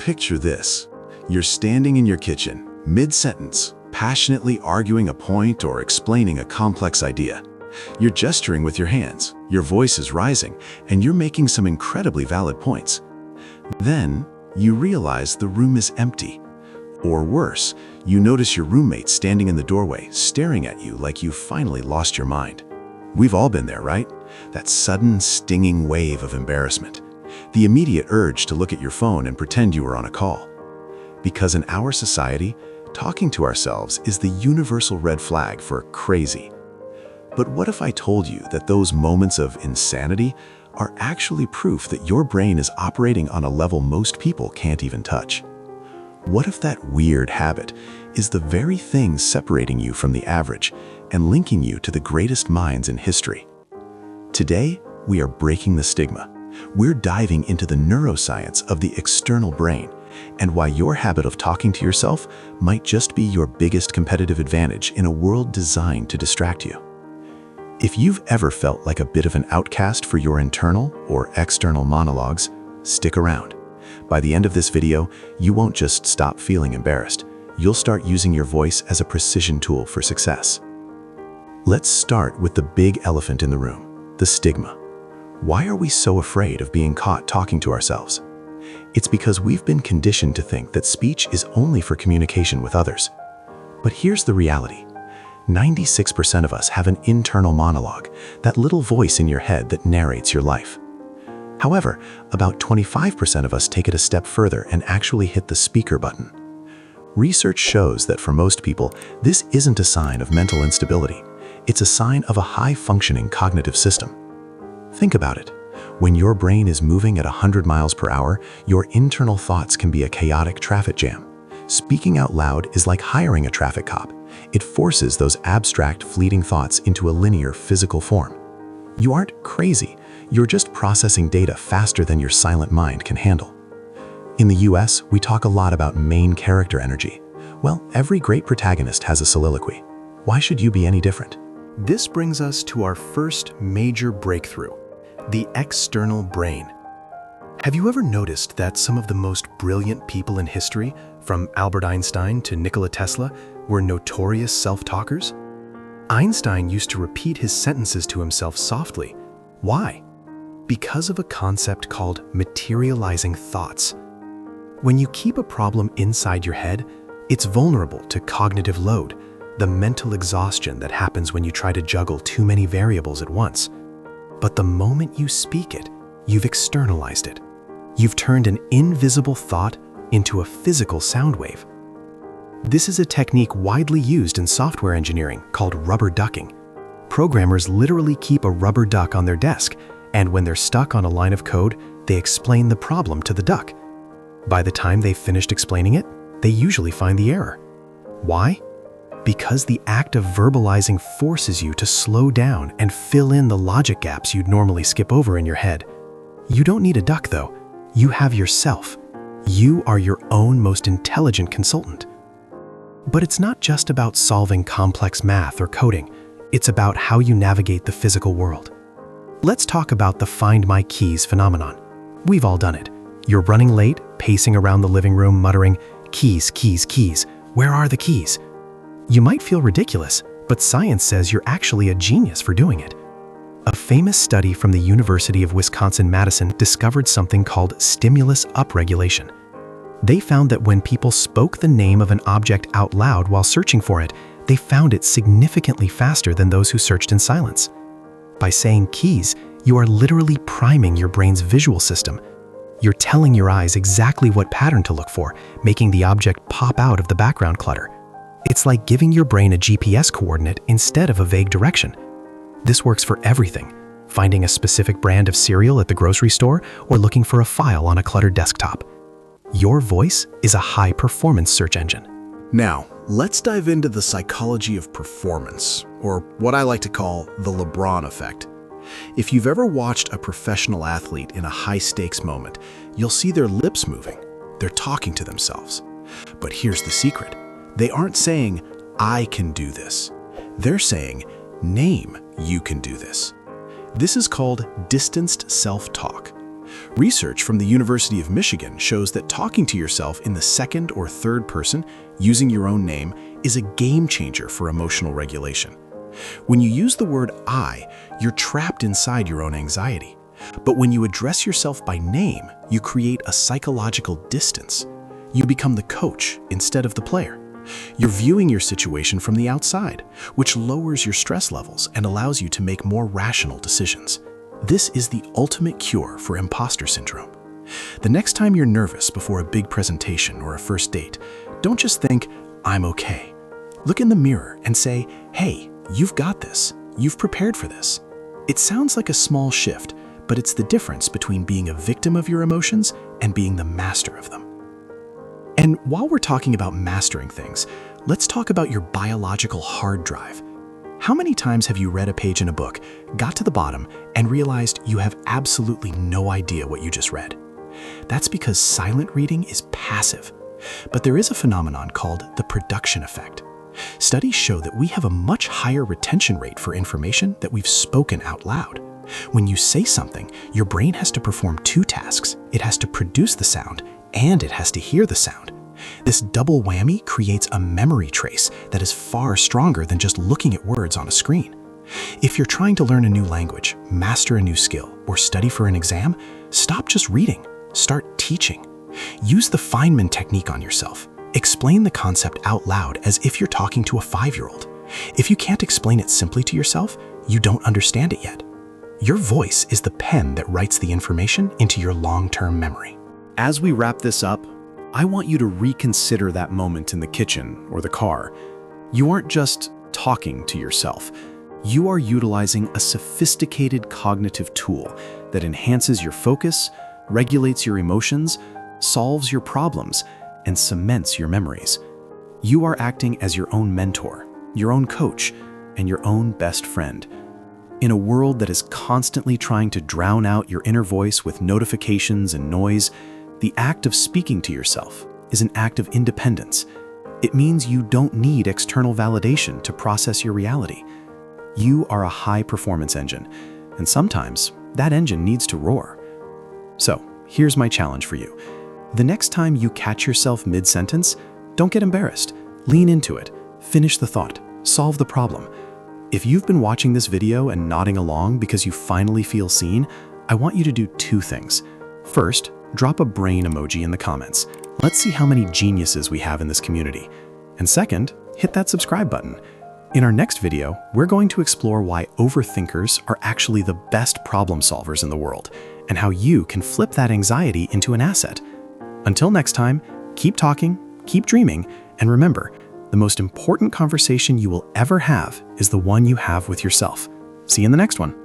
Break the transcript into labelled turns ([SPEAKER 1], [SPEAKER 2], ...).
[SPEAKER 1] picture this. You're standing in your kitchen, mid-sentence, passionately arguing a point or explaining a complex idea. You're gesturing with your hands, your voice is rising, and you're making some incredibly valid points. Then, you realize the room is empty. Or worse, you notice your roommate standing in the doorway, staring at you like you've finally lost your mind. We've all been there, right? That sudden, stinging wave of embarrassment. The immediate urge to look at your phone and pretend you were on a call. Because in our society, talking to ourselves is the universal red flag for crazy. But what if I told you that those moments of insanity are actually proof that your brain is operating on a level most people can't even touch? What if that weird habit is the very thing separating you from the average and linking you to the greatest minds in history? Today, we are breaking the stigma. We're diving into the neuroscience of the external brain and why your habit of talking to yourself might just be your biggest competitive advantage in a world designed to distract you. If you've ever felt like a bit of an outcast for your internal or external monologues, stick around. By the end of this video, you won't just stop feeling embarrassed. You'll start using your voice as a precision tool for success. Let's start with the big elephant in the room, the stigma. Why are we so afraid of being caught talking to ourselves? It's because we've been conditioned to think that speech is only for communication with others. But here's the reality. 96% of us have an internal monologue, that little voice in your head that narrates your life. However, about 25% of us take it a step further and actually hit the speaker button. Research shows that for most people, this isn't a sign of mental instability. It's a sign of a high-functioning cognitive system. Think about it. When your brain is moving at 100 miles per hour, your internal thoughts can be a chaotic traffic jam. Speaking out loud is like hiring a traffic cop. It forces those abstract, fleeting thoughts into a linear, physical form. You aren't crazy. You're just processing data faster than your silent mind can handle. In the US, we talk a lot about main character energy. Well, every great protagonist has a soliloquy. Why should you be any different?
[SPEAKER 2] This brings us to our first major breakthrough, the external brain. Have you ever noticed that some of the most brilliant people in history, from Albert Einstein to Nikola Tesla, were notorious self-talkers? Einstein used to repeat his sentences to himself softly. Why? Because of a concept called materializing thoughts. When you keep a problem inside your head, it's vulnerable to cognitive load, the mental exhaustion that happens when you try to juggle too many variables at once. But the moment you speak it, you've externalized it. You've turned an invisible thought into a physical sound wave. This is a technique widely used in software engineering called rubber ducking. Programmers literally keep a rubber duck on their desk, and when they're stuck on a line of code, they explain the problem to the duck. By the time they've finished explaining it, they usually find the error. Why? Because the act of verbalizing forces you to slow down and fill in the logic gaps you'd normally skip over in your head. You don't need a duck, though. You have yourself. You are your own most intelligent consultant. But it's not just about solving complex math or coding. It's about how you navigate the physical world. Let's talk about the Find My Keys phenomenon. We've all done it. You're running late, pacing around the living room, muttering, "Keys, keys, keys. Where are the keys?" You might feel ridiculous, but science says you're actually a genius for doing it. A famous study from the University of Wisconsin-Madison discovered something called stimulus upregulation. They found that when people spoke the name of an object out loud while searching for it, they found it significantly faster than those who searched in silence. By saying keys, you are literally priming your brain's visual system. You're telling your eyes exactly what pattern to look for, making the object pop out of the background clutter. It's like giving your brain a GPS coordinate instead of a vague direction. This works for everything: finding a specific brand of cereal at the grocery store or looking for a file on a cluttered desktop. Your voice is a high-performance search engine.
[SPEAKER 3] Now, let's dive into the psychology of performance, or what I like to call the LeBron effect. If you've ever watched a professional athlete in a high-stakes moment, you'll see their lips moving. They're talking to themselves. But here's the secret. They aren't saying, "I can do this." They're saying, "Name, you can do this." This is called distanced self-talk. Research from the University of Michigan shows that talking to yourself in the second or third person, using your own name, is a game changer for emotional regulation. When you use the word I, you're trapped inside your own anxiety. But when you address yourself by name, you create a psychological distance. You become the coach instead of the player. You're viewing your situation from the outside, which lowers your stress levels and allows you to make more rational decisions. This is the ultimate cure for imposter syndrome. The next time you're nervous before a big presentation or a first date, don't just think, "I'm okay." Look in the mirror and say, "Hey, you've got this. You've prepared for this." It sounds like a small shift, but it's the difference between being a victim of your emotions and being the master of them. And while we're talking about mastering things, let's talk about your biological hard drive. How many times have you read a page in a book, got to the bottom, and realized you have absolutely no idea what you just read? That's because silent reading is passive. But there is a phenomenon called the production effect. Studies show that we have a much higher retention rate for information that we've spoken out loud. When you say something, your brain has to perform two tasks. It has to produce the sound, and it has to hear the sound. This double whammy creates a memory trace that is far stronger than just looking at words on a screen. If you're trying to learn a new language, master a new skill, or study for an exam, stop just reading. Start teaching. Use the Feynman technique on yourself. Explain the concept out loud as if you're talking to a 5-year-old. If you can't explain it simply to yourself, you don't understand it yet. Your voice is the pen that writes the information into your long-term memory.
[SPEAKER 2] As we wrap this up, I want you to reconsider that moment in the kitchen or the car. You aren't just talking to yourself. You are utilizing a sophisticated cognitive tool that enhances your focus, regulates your emotions, solves your problems, and cements your memories. You are acting as your own mentor, your own coach, and your own best friend. In a world that is constantly trying to drown out your inner voice with notifications and noise, the act of speaking to yourself is an act of independence. It means you don't need external validation to process your reality. You are a high-performance engine, and sometimes that engine needs to roar. So, here's my challenge for you. The next time you catch yourself mid-sentence, don't get embarrassed. Lean into it. Finish the thought. Solve the problem. If you've been watching this video and nodding along because you finally feel seen, I want you to do two things. First, drop a brain emoji in the comments. Let's see how many geniuses we have in this community. And second, hit that subscribe button. In our next video, we're going to explore why overthinkers are actually the best problem solvers in the world, and how you can flip that anxiety into an asset. Until next time, keep talking, keep dreaming, and remember, the most important conversation you will ever have is the one you have with yourself. See you in the next one.